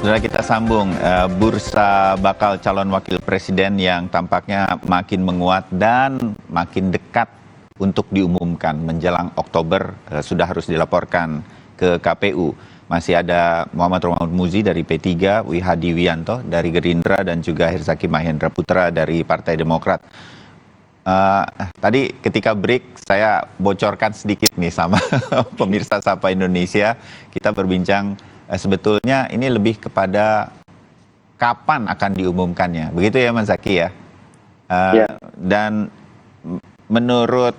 Saudara, kita sambung bursa bakal calon wakil presiden yang tampaknya makin menguat dan makin dekat untuk diumumkan menjelang Oktober sudah harus dilaporkan ke KPU. Masih ada Muhammad Romaud Muzi dari P3, Wihadi Wianto dari Gerindra dan juga Herzaki Mahendra Putra dari Partai Demokrat. Tadi ketika break saya bocorkan sedikit nih sama pemirsa Sapa Indonesia. Kita berbincang sebetulnya ini lebih kepada kapan akan diumumkannya. Begitu ya Mas Zaki ya? Ya. Dan menurut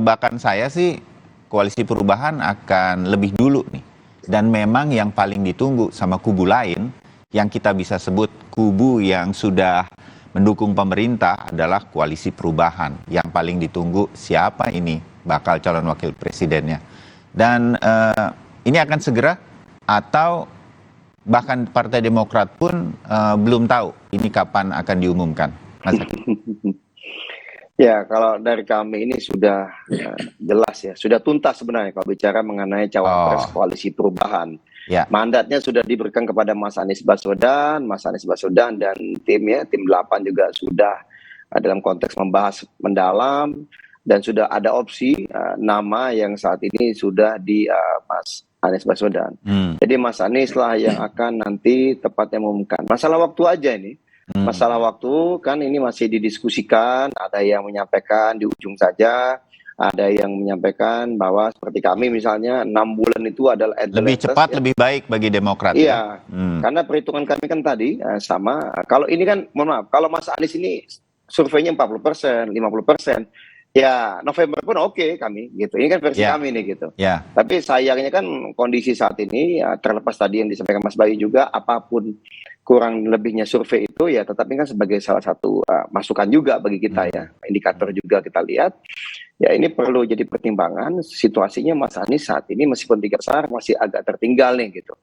bahkan saya sih Koalisi Perubahan akan lebih dulu nih. Dan memang yang paling ditunggu sama kubu lain yang kita bisa sebut kubu yang sudah mendukung pemerintah adalah Koalisi Perubahan. Yang paling ditunggu siapa ini bakal calon wakil presidennya. Dan ini akan segera atau bahkan Partai Demokrat pun belum tahu ini kapan akan diumumkan, Mas Zaki? Ya, kalau dari kami ini sudah jelas ya, sudah tuntas sebenarnya kalau bicara mengenai cawapres Koalisi Perubahan. Ya. Mandatnya sudah diberikan kepada Mas Anies Baswedan dan timnya, tim 8 juga sudah dalam konteks membahas mendalam dan sudah ada opsi nama yang saat ini sudah di Mas Anies Baswedan. Jadi Mas Anies lah yang akan nanti tepatnya mengumumkan. Masalah waktu aja ini. Masalah waktu kan ini masih didiskusikan, ada yang menyampaikan di ujung saja, ada yang menyampaikan bahwa seperti kami misalnya 6 bulan itu adalah lebih cepat ya. Lebih baik bagi Demokrat. Iya, karena perhitungan kami kan tadi sama, kalau ini kan mohon maaf, kalau Mas Anies ini surveinya 40%, 50%, ya November pun oke kami gitu. Ini kan versi kami nih gitu. Tapi sayangnya kan kondisi saat ini ya, terlepas tadi yang disampaikan Mas Bayu juga, apapun kurang lebihnya survei itu ya tetapi kan sebagai salah satu masukan juga bagi kita ya, indikator juga kita lihat ya, ini perlu jadi pertimbangan. Situasinya Mas Anies saat ini meskipun 3 besar masih agak tertinggal nih gitu.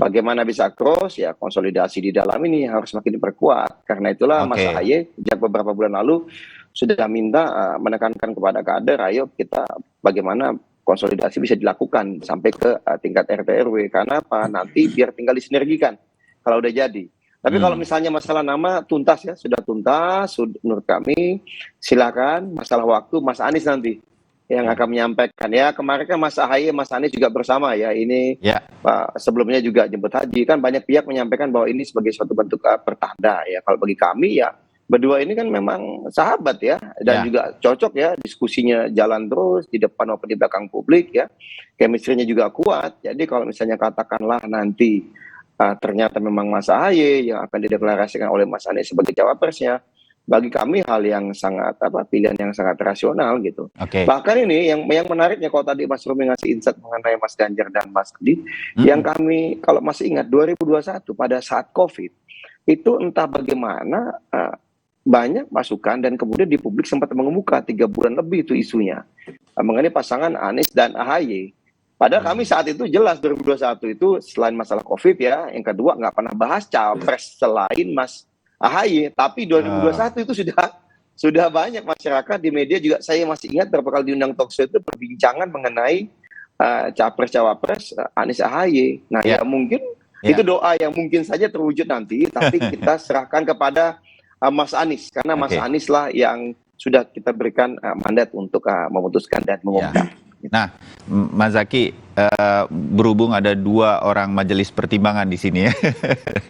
Bagaimana bisa cross ya, konsolidasi di dalam ini harus makin diperkuat. Karena itulah Mas Ahaye sejak beberapa bulan lalu sudah minta menekankan kepada kader, ayo kita bagaimana konsolidasi bisa dilakukan sampai ke tingkat RT RW. Karena apa? Nanti biar tinggal disinergikan kalau udah jadi. Tapi kalau misalnya masalah nama tuntas ya, sudah tuntas, menurut kami silakan. Masalah waktu Mas Anies nanti yang akan menyampaikan. Ya kemarin kan Mas Ahaye, Mas Anies juga bersama ya. Ini sebelumnya juga jemput haji. Kan banyak pihak menyampaikan bahwa ini sebagai suatu bentuk pertanda ya. Kalau bagi kami ya berdua ini kan memang sahabat ya. Dan juga cocok ya, diskusinya jalan terus di depan maupun di belakang publik ya. Chemistry-nya juga kuat. Jadi kalau misalnya katakanlah nanti ternyata memang Mas Ahaye yang akan dideklarasikan oleh Mas Anies sebagai cawapresnya, bagi kami hal yang sangat pilihan yang sangat rasional gitu. Bahkan ini yang menariknya, kalau tadi Mas Rumi ngasih insight mengenai Mas Ganjar dan Mas Adi, yang kami kalau masih ingat 2021 pada saat COVID itu entah bagaimana banyak masukan dan kemudian di publik sempat mengemuka 3 bulan lebih itu isunya mengenai pasangan Anies dan Ahaye. Padahal kami saat itu jelas 2021 itu selain masalah COVID ya, yang kedua nggak pernah bahas capres selain Mas Ahaye. Tapi 2021 itu sudah banyak masyarakat di media juga, saya masih ingat berapa kali diundang talkshow itu perbincangan mengenai capres-cawapres Anies Ahaye. Nah ya mungkin itu doa yang mungkin saja terwujud nanti, tapi kita serahkan kepada Mas Anies, karena Mas Anies lah yang sudah kita berikan mandat untuk memutuskan dan mengumumkan. Nah, Mas Zaki, berhubung ada 2 orang majelis pertimbangan di sini ya,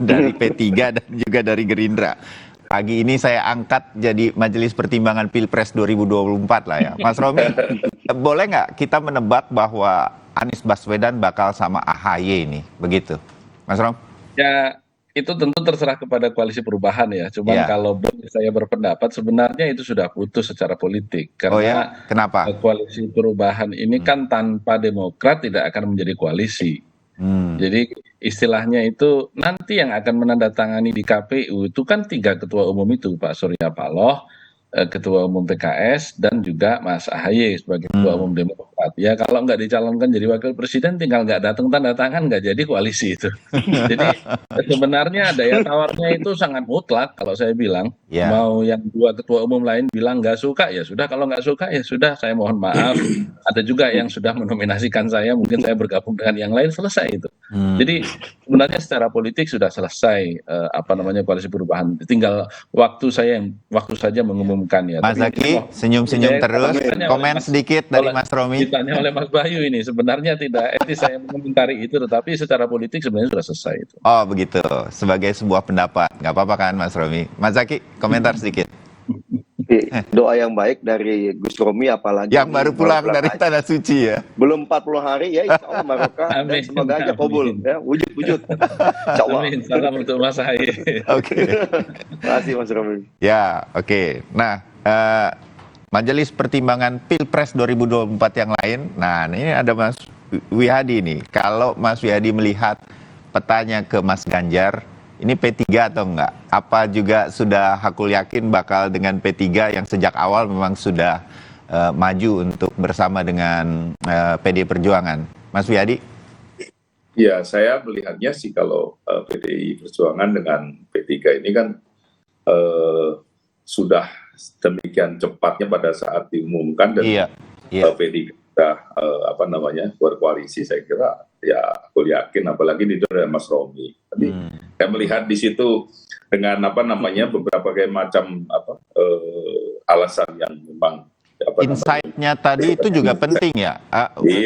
dari P3 dan juga dari Gerindra. Pagi ini saya angkat jadi majelis pertimbangan Pilpres 2024 lah ya. Mas Romi, boleh nggak kita menebak bahwa Anies Baswedan bakal sama Ahaye ini, begitu? Mas Rom? Ya, itu tentu terserah kepada Koalisi Perubahan ya. Cuman kalau saya berpendapat sebenarnya itu sudah putus secara politik. Karena kenapa? Koalisi Perubahan ini kan tanpa Demokrat tidak akan menjadi koalisi. Jadi istilahnya itu nanti yang akan menandatangani di KPU itu kan 3 ketua umum itu, Pak Surya Paloh, Ketua Umum PKS, dan juga Mas Ahaye sebagai Ketua Umum Demokrat. Ya kalau nggak dicalonkan jadi wakil presiden, tinggal nggak datang tanda tangan, nggak jadi koalisi itu. Jadi sebenarnya daya tawarnya itu sangat mutlak kalau saya bilang. Mau yang 2 ketua umum lain bilang nggak suka, ya sudah. Kalau nggak suka, ya sudah, saya mohon maaf. Ada juga yang sudah menominasikan saya, mungkin saya bergabung dengan yang lain, selesai itu. Jadi sebenarnya secara politik sudah selesai koalisi perubahan. Tinggal waktu saja mengumumkan ya. Mas Zaky senyum-senyum terus. Komen sedikit dari Mas Romi. Ditanya oleh Mas Bayu ini sebenarnya tidak etis saya mengomentari itu, tetapi secara politik sebenarnya sudah selesai itu. Oh begitu, sebagai sebuah pendapat, nggak apa-apa kan Mas Romi? Mas Zaky komentar sedikit. Doa yang baik dari Gus Romi, apalagi yang baru pulang dari Tanah Suci ya. Belum 40 hari ya, insya Allah barokah dan semoga aja kabul ya, wujud. Insya Allah. Amin. Salam untuk Mas Ahy. Oke. Terima kasih Mas Romi. Ya, oke. Nah, Majelis Pertimbangan Pilpres 2024 yang lain. Nah, ini ada Mas Wihadi nih. Kalau Mas Wihadi melihat petanya ke Mas Ganjar, ini P3 atau enggak? Apa juga sudah hakul yakin bakal dengan P3 yang sejak awal memang sudah maju untuk bersama dengan PDI Perjuangan? Mas Wihadi? Ya, saya melihatnya sih kalau PDI Perjuangan dengan P3 ini kan sudah demikian cepatnya pada saat diumumkan dan P3 sudah berkoalisi. Saya kira ya aku yakin, apalagi di ada Mas Romi. Tapi saya melihat di situ dengan beberapa macam alasan yang memang insight-nya tadi itu juga penting ya.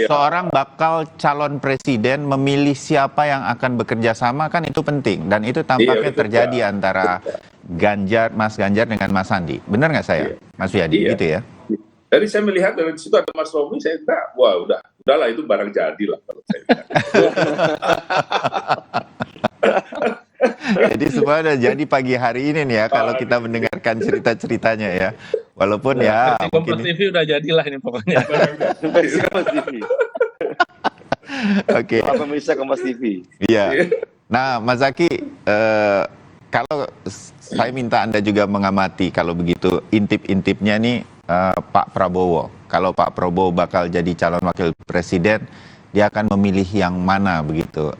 Seorang bakal calon presiden memilih siapa yang akan bekerja sama kan itu penting, dan itu tampaknya terjadi antara Mas Ganjar dengan Mas Sandi. Benar nggak saya, Mas Wihadi? Gitu ya. Jadi saya melihat dari situ ada Mas Romi, saya kira wah udahlah itu barang jadi lah kalau saya lihat. Jadi semua udah jadi pagi hari ini nih ya kalau kita mendengarkan cerita-ceritanya ya. Walaupun ya mungkin Kompas TV udah jadilah ini pokoknya. Kompas TV. Oke. Apa bisa Kompas TV? Iya. Nah, Mas Zaky, kalau saya minta Anda juga mengamati kalau begitu intip-intipnya nih Pak Prabowo. Kalau Pak Prabowo bakal jadi calon wakil presiden, dia akan memilih yang mana begitu.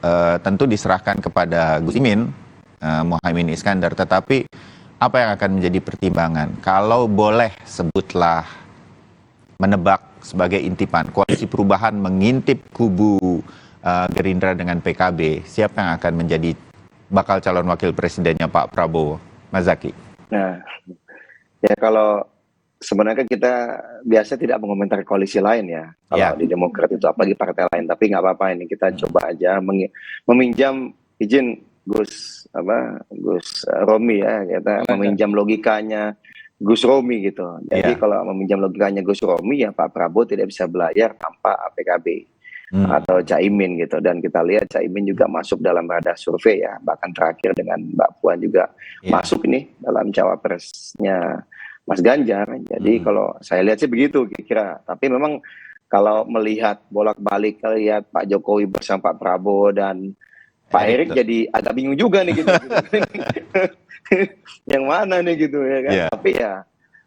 Tentu diserahkan kepada Gus Imin, Muhaimin Iskandar, tetapi apa yang akan menjadi pertimbangan? Kalau boleh sebutlah menebak sebagai intipan, koalisi perubahan mengintip kubu Gerindra dengan PKB, siapa yang akan menjadi bakal calon wakil presidennya Pak Prabowo? Mas Zaky. Nah, ya kalau sebenarnya kita biasa tidak mengomentari koalisi lain ya. Kalau di Demokrat itu apalagi partai lain, tapi nggak apa-apa, ini kita coba aja meminjam izin Gus Romi ya, kita meminjam logikanya Gus Romi gitu. Jadi kalau meminjam logikanya Gus Romi ya Pak Prabowo tidak bisa belayar tanpa PKB atau Caimin gitu. Dan kita lihat Caimin juga masuk dalam radar survei ya, bahkan terakhir dengan Mbak Puan juga masuk nih dalam cawapresnya Mas Ganjar. Jadi kalau saya lihat sih begitu kira-kira. Tapi memang kalau melihat bolak-balik, lihat Pak Jokowi bersama Pak Prabowo dan Pak Erik jadi agak bingung juga nih gitu. Yang mana nih gitu ya kan. Tapi ya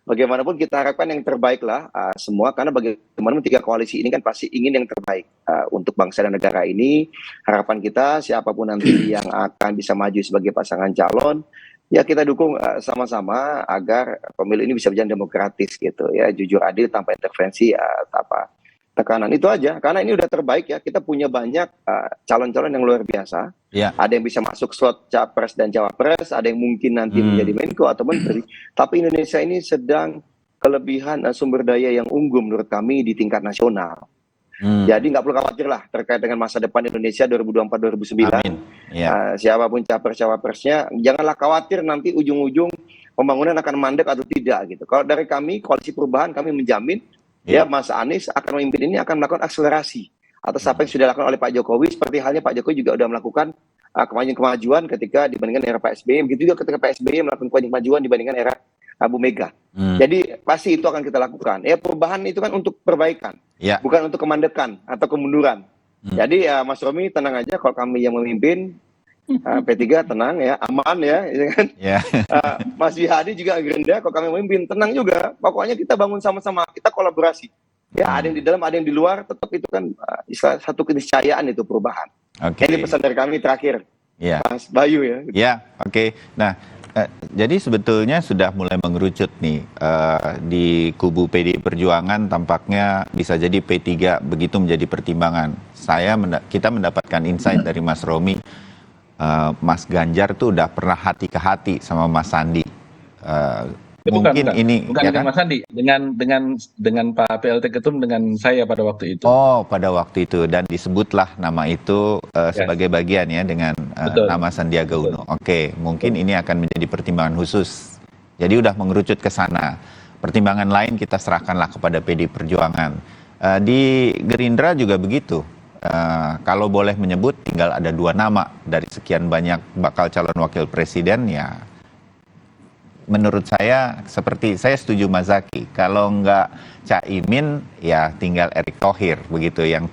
bagaimanapun kita harapkan yang terbaik lah semua, karena bagaimanapun tiga koalisi ini kan pasti ingin yang terbaik untuk bangsa dan negara ini. Harapan kita siapapun nanti yang akan bisa maju sebagai pasangan calon, ya kita dukung sama-sama agar pemilu ini bisa berjalan demokratis gitu ya, jujur adil tanpa intervensi tanpa tekanan. Itu aja, karena ini udah terbaik ya, kita punya banyak calon-calon yang luar biasa. Ada yang bisa masuk slot capres dan cawapres, ada yang mungkin nanti menjadi Menko atau Menteri. Tapi Indonesia ini sedang kelebihan sumber daya yang unggul menurut kami di tingkat nasional. Jadi nggak perlu khawatir lah terkait dengan masa depan Indonesia 2024-2029. Siapapun capres-cawapresnya, janganlah khawatir nanti ujung-ujung pembangunan akan mandek atau tidak gitu. Kalau dari kami, Koalisi Perubahan, kami menjamin ya Mas Anies akan memimpin ini, akan melakukan akselerasi atas apa yang sudah dilakukan oleh Pak Jokowi. Seperti halnya Pak Jokowi juga sudah melakukan kemajuan ketika dibandingkan era Pak SBY. Begitu juga ketika Pak SBY melakukan kemajuan dibandingkan era Bu Mega. Jadi pasti itu akan kita lakukan. Ya perubahan itu kan untuk perbaikan, bukan untuk kemandekan atau kemunduran. Jadi ya Mas Romi tenang aja, kalau kami yang memimpin, P3 tenang ya, aman ya, kan? Mas Wihadi juga Gerindra, kalau kami memimpin tenang juga. Pokoknya kita bangun sama-sama, kita kolaborasi. Ya ada yang di dalam, ada yang di luar, tetap itu kan satu keniscayaan itu perubahan. Ini pesan dari kami terakhir, Mas Bayu ya. Oke. Nah, jadi sebetulnya sudah mulai mengerucut nih di kubu PDI Perjuangan, tampaknya bisa jadi P3 begitu menjadi pertimbangan. Kita mendapatkan insight dari Mas Romi Mas Ganjar tuh udah pernah hati ke hati sama Mas Sandi. Mungkin bukan, ini bukan ya dengan kan? Mas Sandi, dengan Pak PLT Ketum, dengan saya pada waktu itu. Oh, pada waktu itu, dan disebutlah nama itu Yes, sebagai bagian ya dengan betul, nama Sandiaga betul. Uno. Oke, mungkin ini akan menjadi pertimbangan khusus. Jadi udah mengerucut ke sana. Pertimbangan lain kita serahkanlah kepada PD Perjuangan. Di Gerindra juga begitu. Kalau boleh menyebut, tinggal ada 2 nama dari sekian banyak bakal calon wakil presiden ya. Menurut saya, seperti saya setuju Mas Zaky, kalau nggak Caimin ya tinggal Erick Thohir begitu, yang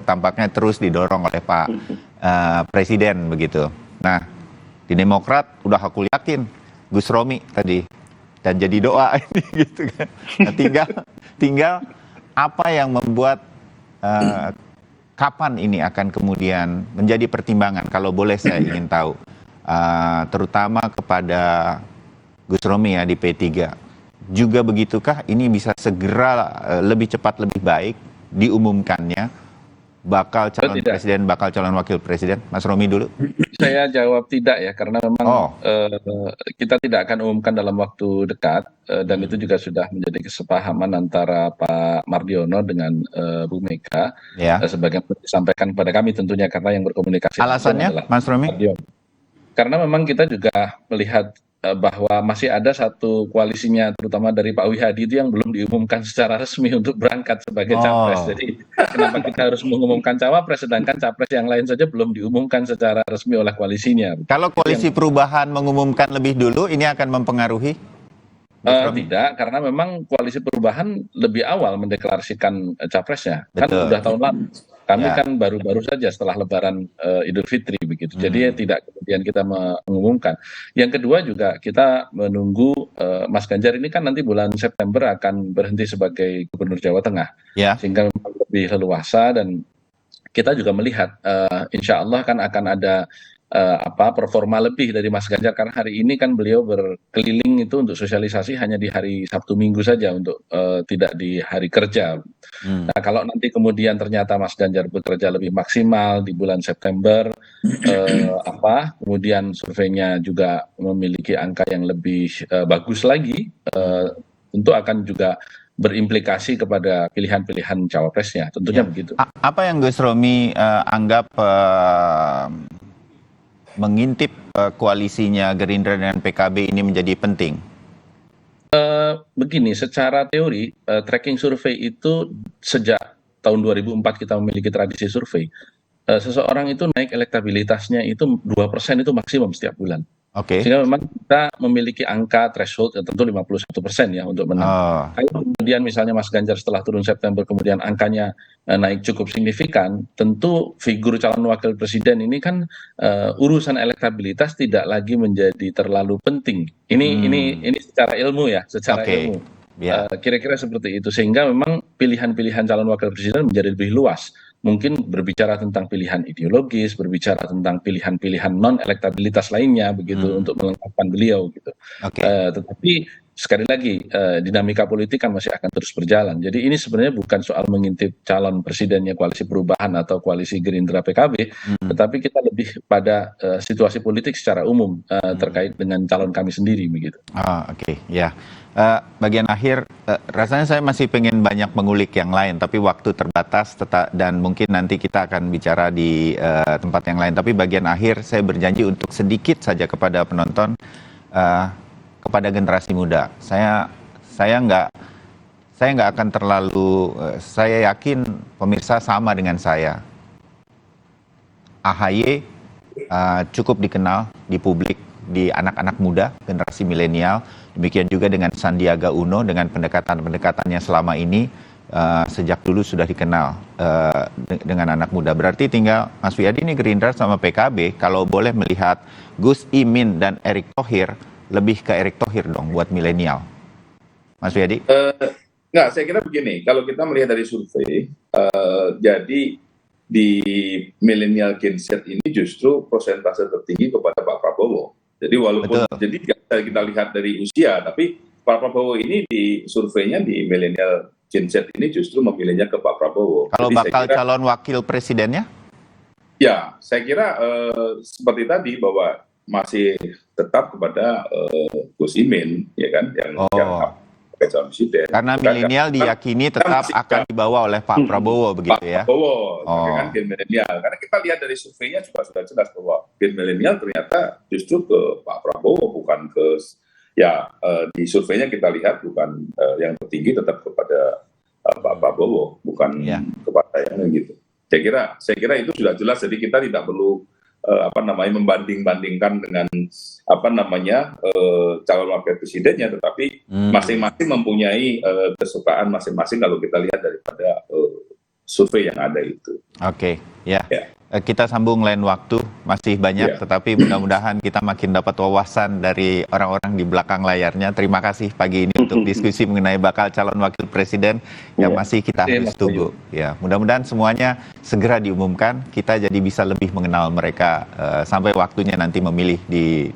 tampaknya terus didorong oleh Pak Presiden begitu. Nah, di Demokrat udah aku yakin Gus Romi tadi, dan jadi doa ini gitu kan. Nah, tinggal apa yang membuat kapan ini akan kemudian menjadi pertimbangan, kalau boleh saya ingin tahu, terutama kepada Gus Romi ya di P3. Juga begitukah ini bisa segera lebih cepat lebih baik diumumkannya bakal calon presiden, bakal calon wakil presiden? Mas Romi dulu. Saya jawab tidak ya, karena memang kita tidak akan umumkan dalam waktu dekat, dan itu juga sudah menjadi kesepahaman antara Pak Mardiono dengan Bu Mega, Ya. sebagai disampaikan kepada kami tentunya, karena yang berkomunikasi Alasannya, adalah Mas Romi? Mardiono. Karena memang kita juga melihat bahwa masih ada satu koalisinya, terutama dari Pak Wihadi itu, yang belum diumumkan secara resmi untuk berangkat sebagai capres. Jadi kenapa kita harus mengumumkan cawapres, sedangkan capres yang lain saja belum diumumkan secara resmi oleh koalisinya. Kalau koalisi perubahan mengumumkan lebih dulu, ini akan mempengaruhi? Tidak, karena memang koalisi perubahan lebih awal mendeklarasikan capresnya. Kan udah tahun lalu. Kami kan baru-baru saja setelah Lebaran Idul Fitri begitu. Jadi tidak kemudian kita mengumumkan. Yang kedua juga kita menunggu Mas Ganjar ini kan nanti bulan September akan berhenti sebagai Gubernur Jawa Tengah, sehingga lebih leluasa, dan kita juga melihat insya Allah kan akan ada performa lebih dari Mas Ganjar, karena hari ini kan beliau berkeliling itu untuk sosialisasi hanya di hari Sabtu Minggu saja, untuk tidak di hari kerja. Nah, kalau nanti kemudian ternyata Mas Ganjar bekerja lebih maksimal di bulan September, kemudian surveinya juga memiliki angka yang lebih bagus lagi, tentu akan juga berimplikasi kepada pilihan-pilihan cawapresnya, tentunya begitu. Apa yang Gus Romi anggap mengintip koalisinya Gerindra dan PKB ini menjadi penting? Begini, secara teori tracking survei itu sejak tahun 2004 kita memiliki tradisi survei. Seseorang itu naik elektabilitasnya itu 2% itu maksimum setiap bulan. Sehingga memang kita memiliki angka threshold tentu 51% ya untuk menang. Kalau kemudian misalnya Mas Ganjar setelah turun September kemudian angkanya naik cukup signifikan, tentu figur calon wakil presiden ini kan urusan elektabilitas tidak lagi menjadi terlalu penting. Ini secara ilmu ya, secara ilmu. Kira-kira seperti itu, sehingga memang pilihan-pilihan calon wakil presiden menjadi lebih luas. Mungkin berbicara tentang pilihan ideologis, berbicara tentang pilihan-pilihan non elektabilitas lainnya begitu, untuk melengkapkan beliau gitu. Tetapi sekali lagi dinamika politik kan masih akan terus berjalan. Jadi ini sebenarnya bukan soal mengintip calon presidennya koalisi perubahan atau koalisi Gerindra PKB, tetapi kita lebih pada situasi politik secara umum terkait dengan calon kami sendiri begitu. Bagian akhir, rasanya saya masih pengen banyak mengulik yang lain, tapi waktu terbatas dan mungkin nanti kita akan bicara di tempat yang lain. Tapi bagian akhir saya berjanji untuk sedikit saja kepada penonton, kepada generasi muda. Saya nggak akan terlalu, saya yakin pemirsa sama dengan saya. AHY cukup dikenal di publik, di anak-anak muda, generasi milenial. Demikian juga dengan Sandiaga Uno, dengan pendekatan-pendekatannya selama ini, sejak dulu sudah dikenal dengan anak muda. Berarti tinggal Mas Wihadi ini Gerindra sama PKB, kalau boleh melihat Gus Imin dan Erick Thohir, lebih ke Erick Thohir dong buat milenial. Mas Wihadi? Enggak, saya kira begini, kalau kita melihat dari survei, jadi di milenial Gen Z ini justru persentase tertinggi kepada Pak Prabowo. Jadi walaupun kita lihat dari usia, tapi Pak Prabowo ini di surveinya di milenial Gen Z ini justru memilihnya ke Pak Prabowo. Kalau bakal calon wakil presidennya? Ya, saya kira seperti tadi bahwa masih tetap kepada Gus Imin, ya kan, yang sebagai calon presiden. Karena milenial diyakini tetap akan dibawa oleh Pak Prabowo, begitu ya? Pak Prabowo, kan gen milenial. Karena kita lihat dari surveinya juga sudah jelas bahwa gen milenial ternyata justru ke Pak Prabowo, bukan ke di surveinya kita lihat bukan yang tertinggi tetap kepada Pak Prabowo, bukan kepada yang gitu. Saya kira itu sudah jelas, jadi kita tidak perlu membanding-bandingkan dengan calon wakil presidennya, tetapi masing-masing mempunyai kesukaan masing-masing kalau kita lihat daripada survei yang ada itu. Oke, ya. Kita sambung lain waktu, masih banyak, tetapi mudah-mudahan kita makin dapat wawasan dari orang-orang di belakang layarnya. Terima kasih pagi ini untuk diskusi mengenai bakal calon wakil presiden yang masih kita harus tunggu. Ya, mudah-mudahan semuanya segera diumumkan, kita jadi bisa lebih mengenal mereka sampai waktunya nanti memilih di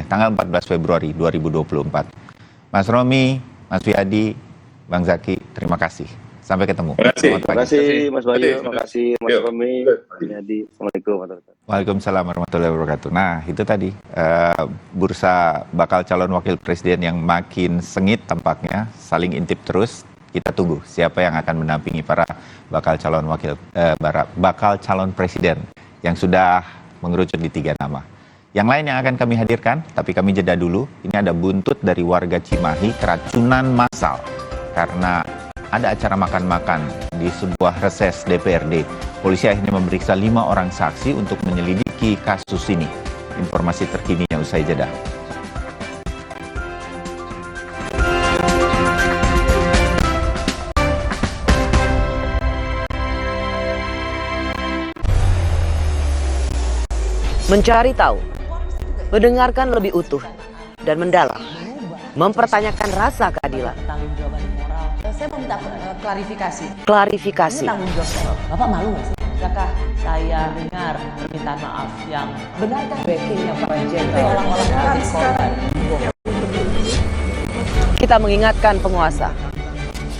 tanggal 14 Februari 2024. Mas Romi, Mas Wiyadi, Bang Zaki, terima kasih. Sampai ketemu. Terima kasih Mas Bayu, terima kasih Mas Romi, Yadi. Assalamualaikum warahmatullahi wabarakatuh. Waalaikumsalam warahmatullahi wabarakatuh. Nah, itu tadi bursa bakal calon wakil presiden yang makin sengit tampaknya, saling intip terus. Kita tunggu siapa yang akan mendampingi para bakal calon presiden yang sudah mengerucut di 3 nama. Yang lain yang akan kami hadirkan, tapi kami jeda dulu. Ini ada buntut dari warga Cimahi keracunan massal karena ada acara makan-makan di sebuah reses DPRD. Polisi akhirnya memeriksa 5 orang saksi untuk menyelidiki kasus ini. Informasi terkininya usai jeda. Mencari tahu, mendengarkan lebih utuh dan mendalam, mempertanyakan rasa keadilan. Saya mau minta klarifikasi. Klarifikasi. Ini tanggung jawab. Bapak malu nggak sih? Apakah saya dengar permintaan maaf yang benarkah backingnya Pak Jenderal olah-olah menjadi korban? Kita mengingatkan penguasa,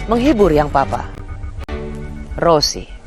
menghibur yang papa. Rosi.